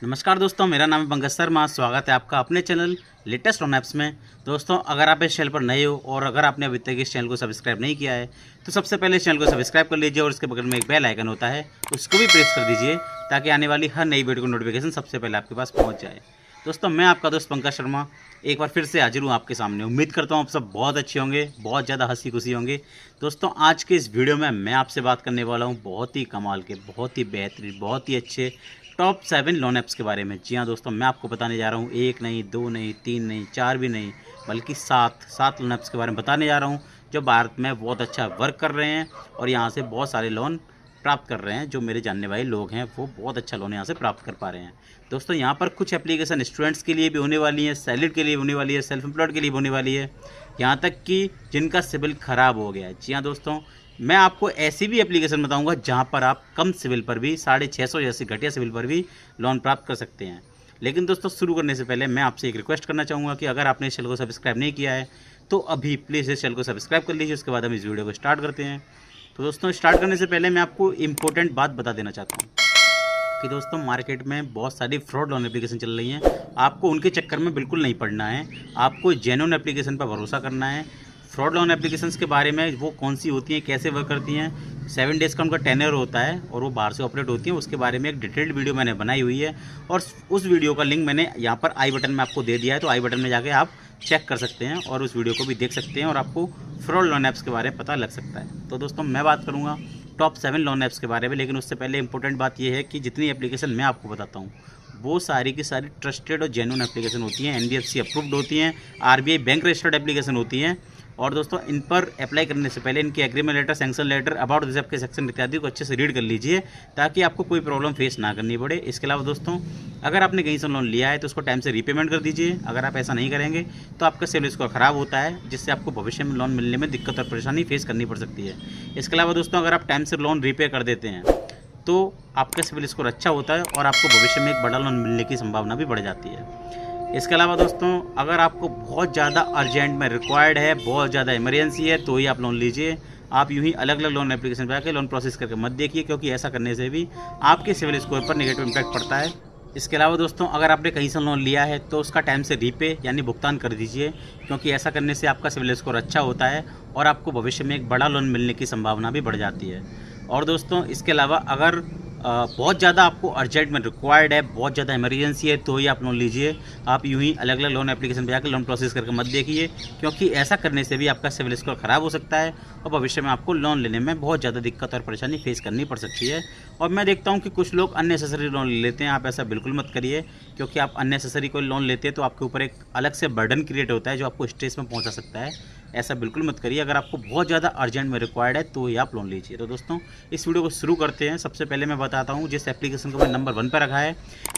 नमस्कार दोस्तों, मेरा नाम है पंकज शर्मा। स्वागत है आपका अपने चैनल लेटेस्ट ऑन ऐप्स में। दोस्तों, अगर आप इस चैनल पर नए हो और अगर आपने अभी तक इस चैनल को सब्सक्राइब नहीं किया है तो सबसे पहले इस चैनल को सब्सक्राइब कर लीजिए और इसके बगल में एक बेल आइकन होता है, उसको भी प्रेस कर दीजिए ताकि आने वाली हर नई वीडियो की नोटिफिकेशन सबसे पहले आपके पास पहुँच जाए। दोस्तों, मैं आपका दोस्त पंकज शर्मा एक बार फिर से हाजिर हूँ आपके सामने। उम्मीद करता हूँ आप सब बहुत अच्छे होंगे, बहुत ज़्यादा हंसी खुशी होंगे। दोस्तों, आज के इस वीडियो में मैं आपसे बात करने वाला हूँ बहुत ही कमाल के, बहुत ही बेहतरीन, बहुत ही अच्छे टॉप 7 लोन ऐप्स के बारे में। जी हाँ दोस्तों, मैं आपको बताने जा रहा हूँ एक नहीं, दो नहीं, तीन नहीं, चार भी नहीं, बल्कि सात लोन ऐप्स के बारे में बताने जा रहा हूँ जो भारत में बहुत अच्छा वर्क कर रहे हैं और यहाँ से बहुत सारे लोन प्राप्त कर रहे हैं। जो मेरे जानने वाले लोग हैं वो बहुत अच्छा लोन यहाँ से प्राप्त कर पा रहे हैं। दोस्तों, यहाँ पर कुछ एप्लीकेशन स्टूडेंट्स के लिए भी होने वाली है, सैलरीड के लिए होने वाली है, सेल्फ एम्प्लॉयड के लिए भी होने वाली है, यहाँ तक कि जिनका सिविल ख़राब हो गया है। जी हाँ दोस्तों, मैं आपको ऐसी भी एप्लीकेशन बताऊंगा जहां पर आप कम सिविल पर भी 650 जैसे घटिया सिविल पर भी लोन प्राप्त कर सकते हैं। लेकिन दोस्तों, शुरू करने से पहले मैं आपसे एक रिक्वेस्ट करना चाहूँगा कि अगर आपने इस चैनल को सब्सक्राइब नहीं किया है तो अभी प्लीज़ इस चैनल को सब्सक्राइब कर लीजिए। उसके बाद हम इस वीडियो को स्टार्ट करते हैं। तो दोस्तों, स्टार्ट करने से पहले मैं आपको इम्पोर्टेंट बात बता देना चाहता हूँ कि दोस्तों, मार्केट में बहुत सारी फ्रॉड लोन एप्लीकेशन चल रही हैं। आपको उनके चक्कर में बिल्कुल नहीं पड़ना है, आपको जेन्युइन एप्लीकेशन पर भरोसा करना है। फ्रॉड लोन एप्लीकेशंस के बारे में वो कौन सी होती हैं, कैसे वर्क करती हैं, 7 डेज़ का उनका टेन्योर होता है और वो बाहर से ऑपरेट होती हैं, उसके बारे में एक डिटेल्ड वीडियो मैंने बनाई हुई है और उस वीडियो का लिंक मैंने यहाँ पर आई बटन में आपको दे दिया है। तो आई बटन में जाके आप चेक कर सकते हैं और उस वीडियो को भी देख सकते हैं और आपको फ्रॉड लोन ऐप्स के बारे में पता लग सकता है। तो दोस्तों, मैं बात करूँगा टॉप 7 लोन ऐप्स के बारे में, लेकिन उससे पहले इंपॉर्टेंट बात यह है कि जितनी एप्लीकेशन मैं आपको बताता हूँ वो सारी की सारी ट्रस्टेड और जेन्युइन एप्लीकेशन होती हैं, NBFC अप्रूव्ड होती हैं, RBI बैंक रजिस्टर्ड एप्लीकेशन होती हैं। और दोस्तों, इन पर अप्लाई करने से पहले इनके agreement letter, sanction letter, about this app के सेक्शन इत्यादि को अच्छे से रीड कर लीजिए ताकि आपको कोई प्रॉब्लम फेस ना करनी पड़े। इसके अलावा दोस्तों, अगर आपने कहीं से लोन लिया है तो उसको टाइम से रीपेमेंट कर दीजिए। अगर आप ऐसा नहीं करेंगे तो आपका सिविल स्कोर ख़राब होता है, जिससे आपको भविष्य में लोन मिलने में दिक्कत और परेशानी फेस करनी पड़ सकती है। इसके अलावा दोस्तों, अगर आप टाइम से लोन रीपे कर देते हैं तो आपका सिविल स्कोर अच्छा होता है और आपको भविष्य में एक बड़ा लोन मिलने की संभावना भी बढ़ जाती है। इसके अलावा दोस्तों, अगर आपको बहुत ज़्यादा अर्जेंट में रिक्वायर्ड है, बहुत ज़्यादा इमरजेंसी है, तो ही आप लोन लीजिए। आप यूँ ही अलग अलग लोन एप्लीकेशन पर आकर लोन प्रोसेस करके मत देखिए, क्योंकि ऐसा करने से भी आपके सिविल स्कोर पर नेगेटिव इम्पैक्ट पड़ता है। इसके अलावा दोस्तों, अगर आपने कहीं से लोन लिया है तो उसका टाइम से रीपे यानी भुगतान कर दीजिए, क्योंकि ऐसा करने से आपका सिविल स्कोर अच्छा होता है और आपको भविष्य में एक बड़ा लोन मिलने की संभावना भी बढ़ जाती है। और दोस्तों, इसके अलावा अगर बहुत ज़्यादा आपको अर्जेंट में रिक्वायर्ड है, बहुत ज़्यादा इमरजेंसी है, तो ही आप लोन लीजिए। आप यूँ ही अलग अलग लोन एप्लीकेशन पर जाकर लोन प्रोसेस करके मत देखिए, क्योंकि ऐसा करने से भी आपका सिविल स्कोर ख़राब हो सकता है और भविष्य में आपको लोन लेने में बहुत ज़्यादा दिक्कत और परेशानी फेस करनी पड़ सकती है। और मैं देखता हूँ कि कुछ लोग अननेसेसरी लोन ले लेते हैं। आप ऐसा बिल्कुल मत करिए, क्योंकि आप अननेसेसरी कोई लोन लेते हैं तो आपके ऊपर एक अलग से बर्डन क्रिएट होता है जो आपको स्ट्रेस में पहुँचा सकता है। ऐसा बिल्कुल मत करिए। अगर आपको बहुत ज़्यादा अर्जेंट में रिक्वायर्ड है तो ही आप लोन लीजिए। तो दोस्तों, इस वीडियो को शुरू करते हैं। सबसे पहले मैं बताता हूँ जिस एप्लीकेशन को मैंने नंबर 1 पर रखा है।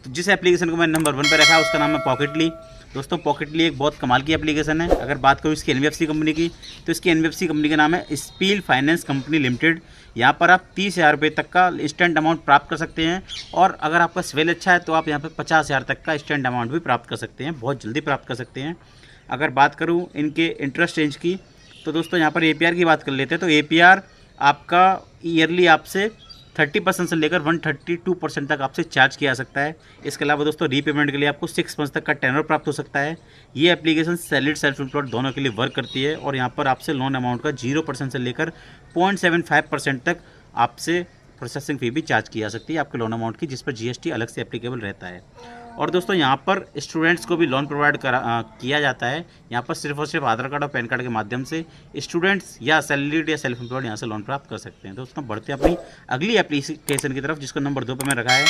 तो जिस एप्लीकेशन को मैंने नंबर 1 पर रखा है उसका नाम है पॉकेटली। दोस्तों, पॉकेटली एक बहुत कमाल की एप्लीकेशन है। अगर बात करूँ इसकी NBFC कंपनी की, तो इसकी NBFC कंपनी का नाम है स्पील फाइनेंस कंपनी लिमिटेड। यहाँ पर आप 30,000 रुपये तक का इंस्टेंट अमाउंट प्राप्त कर सकते हैं और अगर आपका सिविल अच्छा है तो आप यहाँ पर 50,000 तक का इंस्टेंट अमाउंट भी प्राप्त कर सकते हैं, बहुत जल्दी प्राप्त कर सकते हैं। अगर बात करूँ इनके इंटरेस्ट रेंज की, तो दोस्तों यहाँ पर APR की बात कर लेते हैं। तो APR आपका ईयरली आपसे 30% से लेकर 132% तक आपसे चार्ज किया जा सकता है। इसके अलावा दोस्तों, रीपेमेंट के लिए आपको 6 मंथ तक का टेनर प्राप्त हो सकता है। ये एप्लीकेशन सैलरीड, सेल्फ एम्प्लॉयड दोनों के लिए वर्क करती है और यहाँ पर आपसे लोन अमाउंट का 0% से लेकर 0.75% तक आपसे प्रोसेसिंग फ़ी भी चार्ज की जा सकती है आपके लोन अमाउंट की, जिस पर GST अलग से एप्लीकेबल रहता है। और दोस्तों, यहाँ पर स्टूडेंट्स को भी लोन प्रोवाइड किया जाता है। यहाँ पर सिर्फ और सिर्फ आधार कार्ड और पैन कार्ड के माध्यम से स्टूडेंट्स या सैलरीड या सेल्फ एम्प्लॉयड यहाँ से लोन प्राप्त कर सकते हैं। दोस्तों, बढ़ते हैं अपनी अगली एप्लीकेशन की तरफ, जिसको नंबर 2 पर मैं रखा है।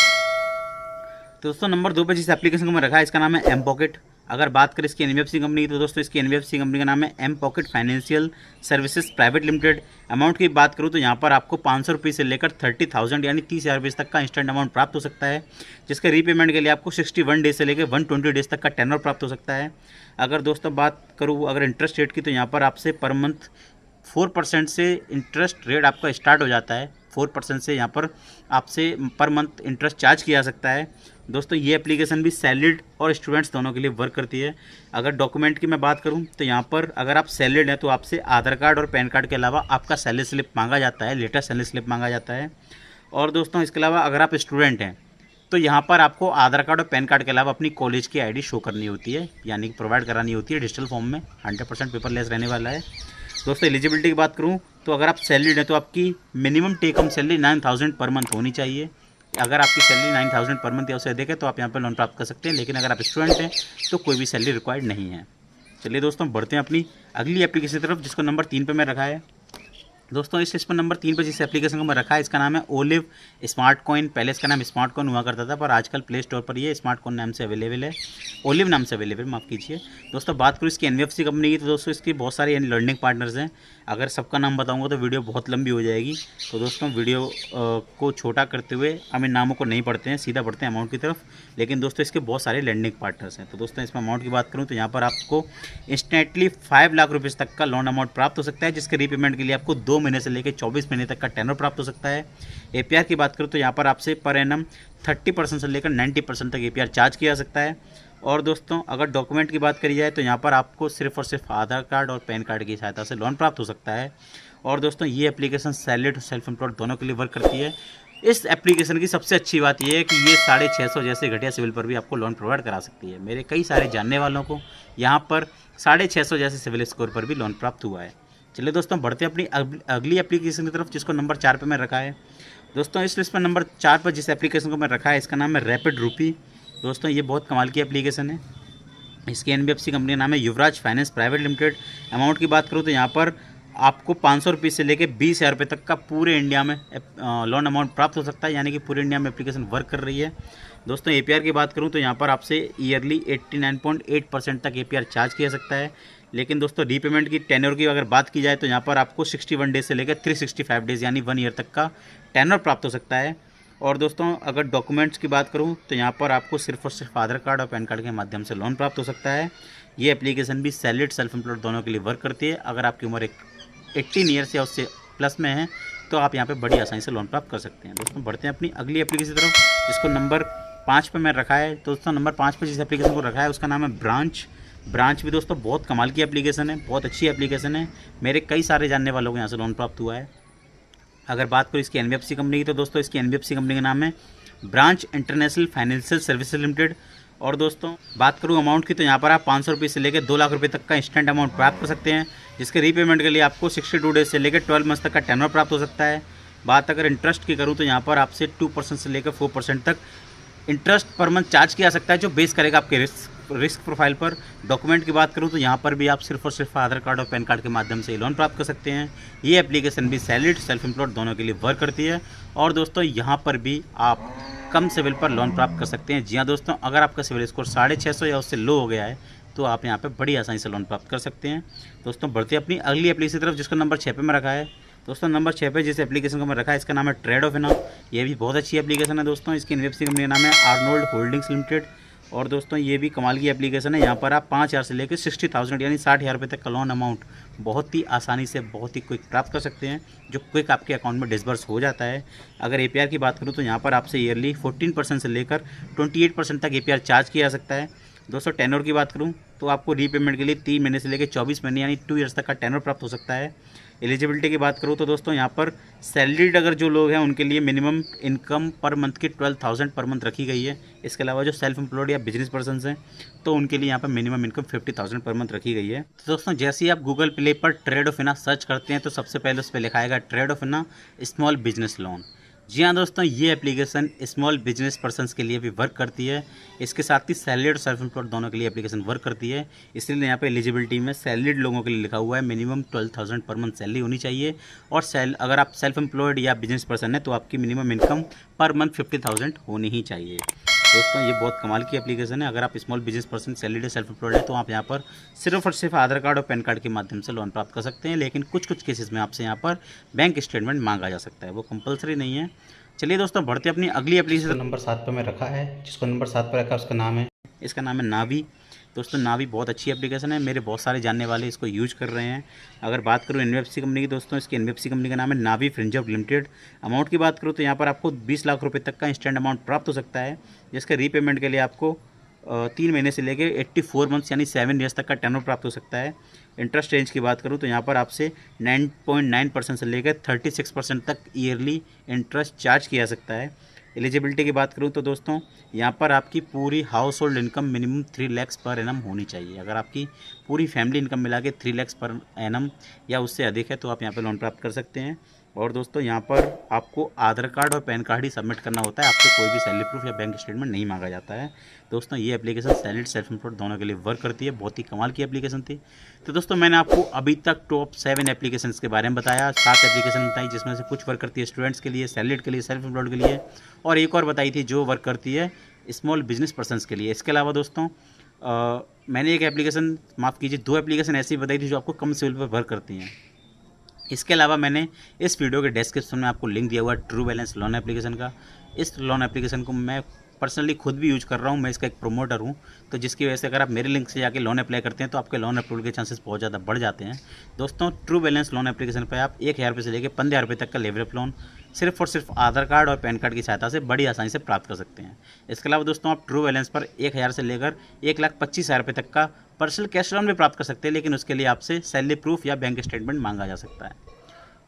तो दोस्तों, नंबर 2 पर जिस एप्लीकेशन को मैं रखा है इसका नाम है M Pocket। अगर बात करें इसकी NBFC कंपनी की, तो दोस्तों इसकी NBFC कंपनी का नाम है M Pocket financial services private limited. Amount की बात करूँ तो यहाँ पर आपको 500 रुपये से लेकर 30,000 यानी 30,000 रुपये तक का इंस्टेंट अमाउंट प्राप्त हो सकता है, जिसके रीपेमेंट के लिए आपको 61 डेज से लेकर 120 डेज तक का टेनर प्राप्त हो सकता है। अगर दोस्तों बात करूँ अगर इंटरेस्ट रेट की, तो यहाँ पर आपसे पर मंथ 4% से इंटरेस्ट रेट आपका स्टार्ट हो जाता है। 4% से यहाँ पर आपसे पर मंथ इंटरेस्ट चार्ज किया जा सकता है। दोस्तों, ये एप्लीकेशन भी सैलरीड और स्टूडेंट्स दोनों के लिए वर्क करती है। अगर डॉक्यूमेंट की मैं बात करूँ तो यहाँ पर अगर आप सैलरीड हैं तो आपसे आधार कार्ड और पैन कार्ड के अलावा आपका सैलरी स्लिप मांगा जाता है, लेटेस्ट सैलरी स्लिप मांगा जाता है। और दोस्तों, इसके अलावा अगर आप स्टूडेंट हैं तो यहाँ पर आपको आधार कार्ड और पैन कार्ड के अलावा अपनी कॉलेज की आईडी शो करनी होती है, यानी कि प्रोवाइड करानी होती है डिजिटल फॉर्म में। 100% पेपरलेस रहने वाला है। दोस्तों एलिजिबिलिटी की बात करूँ तो अगर आप सैलरीड हैं तो आपकी minimum take home salary 9000 per month होनी चाहिए। अगर आपकी सैलरी 9000 पर मंथ या उससे अधिक है तो आप यहाँ पर लोन प्राप्त कर सकते हैं, लेकिन अगर आप स्टूडेंट हैं तो कोई भी सैलरी रिक्वायर्ड नहीं है। चलिए दोस्तों बढ़ते हैं अपनी अगली एप्लीकेशन की तरफ, जिसको नंबर 3 पे मैं रखा है। दोस्तों इस लिस्ट पर नंबर 3 पर जिस एप्लीकेशन को मैं रखा है इसका नाम है ओलिव स्मार्ट कॉइन। पहले इसका नाम स्मार्ट कॉइन हुआ करता था, पर आजकल प्ले स्टोर पर ये स्मार्ट कॉइन नाम से अवेलेबल है, ओलिव नाम से अवेलेबल, माफ़ कीजिए। दोस्तों बात करूँ इसकी एनबीएफसी कंपनी की, तो दोस्तों इसकी बहुत सारे लर्निंग पार्टनर्स हैं। अगर सबका नाम बताऊंगा तो वीडियो बहुत लंबी हो जाएगी, तो दोस्तों वीडियो को छोटा करते हुए हम इन नामों को नहीं पढ़ते हैं, सीधा पढ़ते हैं अमाउंट की तरफ। लेकिन दोस्तों इसके बहुत सारे लर्निंग पार्टनर्स हैं। तो दोस्तों इसमें अमाउंट की बात करूँ तो यहाँ पर आपको इंस्टेंटली 5 लाख रुपये तक का लोन अमाउंट प्राप्त हो सकता है, जिसके रीपेमेंट के लिए आपको 2 महीने से लेकर 24 महीने तक का टेनर प्राप्त हो सकता है। एपीआर की बात करूँ तो यहाँ पर आपसे पर एनम 30% से लेकर 90% तक एपीआर चार्ज किया जा सकता है। और दोस्तों अगर डॉक्यूमेंट की बात करी जाए तो यहाँ पर आपको सिर्फ और सिर्फ आधार कार्ड और पैन कार्ड की सहायता से लोन प्राप्त हो सकता है। और दोस्तों ये एप्लीकेशन सैलरीड और सेल्फ एम्प्लॉयड दोनों के लिए वर्क करती है। इस एप्लीकेशन की सबसे अच्छी बात यह है कि ये 650 जैसे घटिया सिविल पर भी आपको लोन प्रोवाइड करा सकती है। मेरे कई सारे जानने वालों को यहाँ पर 650 जैसे सिविल स्कोर पर भी लोन प्राप्त हुआ है। चलिए दोस्तों बढ़ते हैं अपनी अगली एप्लीकेशन की तरफ, जिसको नंबर 4 पे मैं रखा है। दोस्तों इस लिस्ट पर नंबर 4 पर जिस एप्लीकेशन को मैं रखा है इसका नाम है रैपिड रूपी। दोस्तों ये बहुत कमाल की एप्लीकेशन है। इसकी एनबीएफसी कंपनी का नाम है युवराज फाइनेंस प्राइवेट लिमिटेड। अमाउंट की बात करूँ तो यहाँ पर आपको 500 रुपये से लेकर 20,000 रुपये तक का पूरे इंडिया में लोन अमाउंट प्राप्त हो सकता है, यानी कि पूरे इंडिया में एप्लीकेशन वर्क कर रही है। दोस्तों एपीआर की बात करूँ तो यहाँ पर आपसे ईयरली 89.8% तक एपीआर चार्ज किया सकता है। लेकिन दोस्तों रीपेमेंट की टेन्योर की अगर बात की जाए तो यहाँ पर आपको 61 डेज से लेकर 365 डेज यानी 1 ईयर तक का टेन्योर प्राप्त हो सकता है। और दोस्तों अगर डॉक्यूमेंट्स की बात करूँ तो यहाँ पर आपको सिर्फ और सिर्फ आधार कार्ड और पैन कार्ड के माध्यम से लोन प्राप्त हो सकता है। ये एप्लीकेशन भी सैलरीड सेल्फ एम्प्लॉयड दोनों के लिए वर्क करती है। अगर आपकी उम्र 18 ईयर्स या उससे प्लस में है तो आप यहाँ पे बड़ी आसानी से लोन प्राप्त कर सकते हैं। दोस्तों बढ़ते हैं अपनी अगली एप्लीकेशन की तरफ, जिसको नंबर 5 पे मैं रखा है। दोस्तों नंबर 5 पे जिस एप्लीकेशन को रखा है उसका नाम है ब्रांच भी दोस्तों बहुत कमाल की एप्लीकेशन है, बहुत अच्छी एप्लीकेशन है। मेरे कई सारे जानने वालों को यहाँ से लोन प्राप्त हुआ है। अगर बात करूँ इसकी एनबीएफसी कंपनी की तो दोस्तों इसकी एनबीएफसी कंपनी का नाम है branch international financial services limited. और दोस्तों बात करूँ अमाउंट की तो यहाँ पर आप 500 रुपये से लेकर 2 लाख रुपये तक का इंस्टेंट अमाउंट प्राप्त कर सकते हैं, जिसके रीपेमेंट के लिए आपको 62 डेज से लेकर 12 मंथ तक का टेनर प्राप्त हो सकता है। बात अगर इंटरेस्ट की करूँ तो यहाँ पर आपसे 2% से लेकर 4% तक इंटरेस्ट पर मंथ चार्ज किया सकता है, जो बेस करेगा आपके रिस्क प्रोफाइल पर। डॉक्यूमेंट की बात करूँ तो यहाँ पर भी आप सिर्फ और सिर्फ आधार कार्ड और पैन कार्ड के माध्यम से लोन प्राप्त कर सकते हैं। ये एप्लीकेशन भी सैलरीड सेल्फ एम्प्लॉयड दोनों के लिए वर्क करती है। और दोस्तों यहाँ पर भी आप कम सिविल पर लोन प्राप्त कर सकते हैं। जी हाँ दोस्तों, अगर आपका सिविल स्कोर 650 या उससे लो हो गया है तो आप यहाँ पे बड़ी आसानी से लोन प्राप्त कर सकते हैं। दोस्तों बढ़ते अपनी अगली एप्लीकेशन की तरफ, जिसका नंबर 6 पे में रखा है। दोस्तों नंबर 6 पे जिस एप्लीकेशन को मैं रखा है इसका नाम है ट्रेडोफिना। ये भी बहुत अच्छी एप्लीकेशन है दोस्तों। इसकी एनबीएफसी कंपनी का नाम है आर्नोल्ड होल्डिंग्स लिमिटेड। और दोस्तों ये भी कमाल की एप्लीकेशन है। यहाँ पर आप 5,000 से लेकर 60,000 यानी 60,000 रुपये तक का लोन अमाउंट बहुत ही आसानी से बहुत ही क्विक प्राप्त कर सकते हैं, जो क्विक आपके अकाउंट में डिसबर्स हो जाता है। अगर एपीआर की बात करूँ तो यहाँ पर आपसे ईयरली 14% से लेकर 28% तक एपीआर चार्ज किया जा सकता है। दोस्तों टेनर की बात करूँ तो आपको रीपेमेंट के लिए 3 महीने से लेकर 24 महीने यानी 2 ईयर्स तक का टेनर प्राप्त हो सकता है। एलिजिबिलिटी की बात करूँ तो दोस्तों यहाँ पर सैलरीड अगर जो लोग हैं उनके लिए मिनिमम इनकम पर मंथ की 12,000 पर मंथ रखी गई है। इसके अलावा जो सेल्फ एम्प्लॉयड या बिजनेस पर्सन हैं तो उनके लिए यहाँ पर मिनिमम इनकम 50,000 पर मंथ रखी गई है। तो दोस्तों जैसे ही आप गूगल प्ले पर ट्रेडोफिना सर्च करते हैं तो सबसे पहले उस पर लिखा आएगा ट्रेडोफिना स्मॉल बिजनेस लोन। जी हाँ दोस्तों, ये एप्लीकेशन स्मॉल बिजनेस पर्सनस के लिए भी वर्क करती है। इसके साथ ही सैलरीड और सेल्फ एम्प्लॉयड दोनों के लिए एप्लीकेशन वर्क करती है। इसलिए यहाँ पे एलिजिबिलिटी में सैलरीड लोगों के लिए लिखा हुआ है मिनिमम 12,000 पर मंथ सैलरी होनी चाहिए। और अगर आप सेल्फ एम्प्लॉयड या बिजनेस पर्सन है तो आपकी मिनिमम इनकम पर मंथ 50,000 होनी ही चाहिए। दोस्तों ये बहुत कमाल की एप्लीकेशन है। अगर आप small business person salaried self employed है तो आप यहाँ पर सिर्फ और सिर्फ आधार कार्ड और पैन कार्ड के माध्यम से लोन प्राप्त कर सकते हैं। लेकिन कुछ केसेस में आपसे यहाँ पर बैंक स्टेटमेंट मांगा जा सकता है, वो कंपलसरी नहीं है। चलिए दोस्तों बढ़ते अपनी अगली एप्लीकेशन नंबर 7 पर मैं रखा है। जिसको नंबर 7 पर रखा है इसका नाम है नावी। दोस्तों नावी बहुत अच्छी एप्लीकेशन है, मेरे बहुत सारे जानने वाले इसको यूज कर रहे हैं। अगर बात करूँ एनबीएफसी कंपनी की, दोस्तों इसकी एनबीएफसी कंपनी का नाम है नावी फ्रिंजअप लिमिटेड। अमाउंट की बात करूँ तो यहाँ पर आपको 20 लाख रुपये तक का इंस्टेंट अमाउंट प्राप्त हो सकता है, जिसके रीपेमेंट के लिए आपको 3 महीने से लेकर 84 मंथ्स यानी 7 ईयर्स तक का टेनर प्राप्त हो सकता है। इंटरेस्ट रेंज की बात करूँ तो यहाँ पर आपसे 9.9% से लेकर 36% तक ईयरली इंटरेस्ट चार्ज किया जा सकता है। एलिजिबिलिटी की बात करूँ तो दोस्तों यहाँ पर आपकी पूरी house hold income minimum 3 lakh per annum होनी चाहिए। अगर आपकी पूरी फैमिली इनकम मिला के 3 लाख पर एनम या उससे अधिक है तो आप यहाँ पर लोन प्राप्त कर सकते हैं। और दोस्तों यहाँ पर आपको आधार कार्ड और पैन कार्ड ही सबमिट करना होता है, आपसे कोई भी सैलरी प्रूफ या बैंक स्टेटमेंट नहीं मांगा जाता है। दोस्तों ये एप्लीकेशन सैलरी सेल्फ एम्प्लॉयड दोनों के लिए वर्क करती है, बहुत ही कमाल की एप्लीकेशन थी। तो दोस्तों मैंने आपको अभी तक टॉप 7 एप्लीकेशन के बारे में बताया, 7 एप्लीकेशन बताई जिसमें से कुछ वर्क करती है स्टूडेंट्स के लिए, सैलरीड के लिए, सेल्फ एम्प्लॉयड के लिए, और एक और बताई थी जो वर्क करती है स्मॉल बिजनेस पर्सनस के लिए। इसके अलावा दोस्तों मैंने एक एप्लीकेशन, माफ़ कीजिए 2 एप्लीकेशन ऐसी बताई थी जो आपको कम सिविल पर वर्क करती हैं। इसके अलावा मैंने इस वीडियो के डिस्क्रिप्शन में आपको लिंक दिया हुआ है ट्रू बैलेंस लोन एप्लीकेशन का। इस लोन एप्लीकेशन को मैं पर्सनली खुद भी यूज कर रहा हूँ, मैं इसका एक प्रोमोटर हूँ। तो जिसकी वजह से अगर आप मेरे लिंक से जाके लोन अप्लाई करते हैं तो आपके लोन अप्रूवल के चांसेस बहुत ज़्यादा बढ़ जाते हैं। दोस्तों ट्रू बैलेंस लोन एप्लीकेशन पर आप 1000 रुपये से लेकर 15,000 रुपये तक का लेवल अप लोन सिर्फ और सिर्फ आधार कार्ड और पैन कार्ड की सहायता से बड़ी आसानी से प्राप्त कर सकते हैं। इसके अलावा दोस्तों आप ट्रू बैलेंस पर 1000 से लेकर 1,25,000 रुपये तक का पर्सनल कैश लोन भी प्राप्त कर सकते हैं, लेकिन उसके लिए आपसे सैलरी प्रूफ या बैंक स्टेटमेंट मांगा जा सकता है।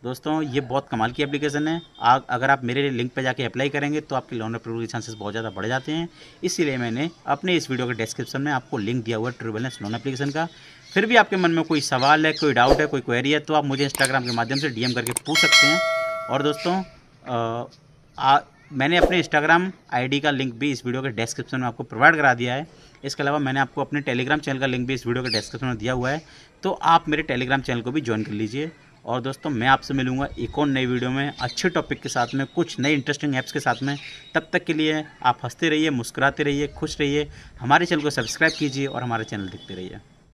दोस्तों ये बहुत कमाल की एप्लीकेशन है। अगर आप मेरे लिंक पे जाके अप्लाई करेंगे तो आपके लोन अप्रूवल के चांसेस बहुत ज़्यादा बढ़ जाते हैं। इसीलिए मैंने अपने इस वीडियो के डिस्क्रिप्शन में आपको लिंक दिया हुआ है ट्रू बैलेंस लोन एप्लीकेशन का। फिर भी आपके मन में कोई सवाल है, कोई डाउट है, कोई क्वेरी है तो आप मुझे इंस्टाग्राम के माध्यम से DM करके पूछ सकते हैं। और दोस्तों मैंने अपने इंस्टाग्राम ID का लिंक भी इस वीडियो के डिस्क्रिप्शन में आपको प्रोवाइड करा दिया है। इसके अलावा मैंने आपको अपने टेलीग्राम चैनल का लिंक भी इस वीडियो के डिस्क्रिप्शन में दिया हुआ है, तो आप मेरे टेलीग्राम चैनल को भी ज्वाइन कर लीजिए। और दोस्तों मैं आपसे मिलूंगा एक और नई वीडियो में अच्छे टॉपिक के साथ में, कुछ नई इंटरेस्टिंग ऐप्स के साथ में। तब तक के लिए आप हंसते रहिए, मुस्कुराते रहिए, खुश रहिए। हमारे चैनल को सब्सक्राइब कीजिए और हमारे चैनल देखते रहिए।